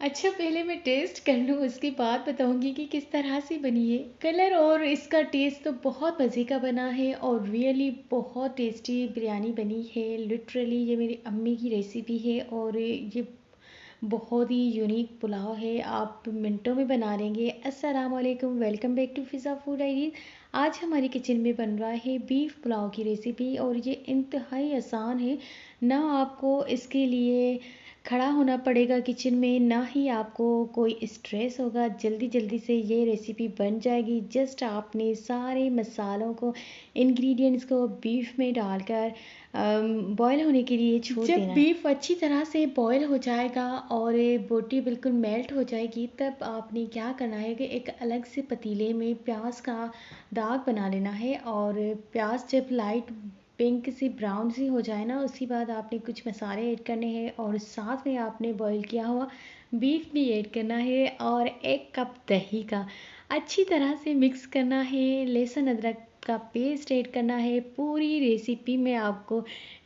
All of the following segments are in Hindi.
अच्छा, पहले मैं टेस्ट कर लूँ, उसके बाद बताऊँगी कि किस तरह से बनी है। कलर और इसका टेस्ट तो बहुत मज़े का बना है और रियली बहुत टेस्टी बिरयानी बनी है। लिटरली ये मेरी अम्मी की रेसिपी है और ये बहुत ही यूनिक पुलाव है, आप मिनटों में बना लेंगे। अस्सलाम वालेकुम, welcome back to Fiza food diaries. आज हमारी किचन में बन रहा है बीफ पुलाव की रेसिपी और ये इंतहाई आसान है। ना आपको इसके लिए खड़ा होना पड़ेगा किचन में, ना ही आपको कोई स्ट्रेस होगा। जल्दी जल्दी से ये रेसिपी बन जाएगी। जस्ट आपने सारे मसालों को, इंग्रेडिएंट्स को बीफ में डालकर बॉईल होने के लिए छोड़ देना है। जब बीफ अच्छी तरह से बॉईल हो जाएगा और बोटी बिल्कुल मेल्ट हो जाएगी, तब आपने क्या करना है कि एक अलग से पतीले में प्याज का दाग बना लेना है। और प्याज जब लाइट पिंक सी ब्राउन सी हो जाए ना, उसके बाद आपने कुछ मसाले ऐड करने हैं और साथ में आपने बॉईल किया हुआ बीफ भी ऐड करना है और 1 कप दही का अच्छी तरह से मिक्स करना है। लहसुन अदरक का पेस्ट ऐड करना है। पूरी रेसिपी मैं आपको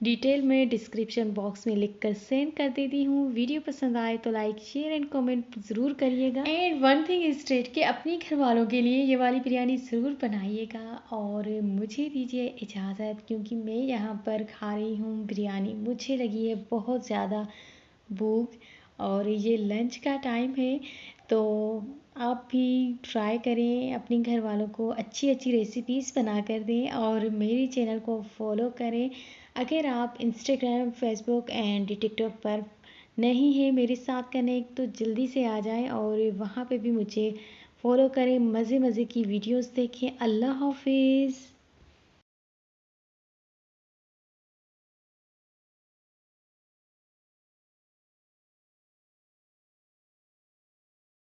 डिटेल में डिस्क्रिप्शन बॉक्स में लिख कर सेंड कर देती हूँ। वीडियो पसंद आए तो लाइक शेयर एंड कमेंट ज़रूर करिएगा। And one thing is straight कि अपने घर वालों के लिए ये वाली बिरयानी ज़रूर बनाइएगा। और मुझे दीजिए इजाज़त, क्योंकि मैं यहाँ पर खा रही हूँ बिरयानी। मुझे लगी है बहुत ज़्यादा भूख और ये लंच का टाइम है, तो आप भी ट्राई करें, अपने घर वालों को अच्छी अच्छी रेसिपीज़ बना कर दें और मेरे चैनल को फॉलो करें। अगर आप इंस्टाग्राम, फेसबुक एंड टिकटॉक पर नहीं है मेरे साथ कनेक्ट, तो जल्दी से आ जाएं और वहाँ पे भी मुझे फॉलो करें। मज़े मज़े की वीडियोस देखें। अल्लाह हाफिज़।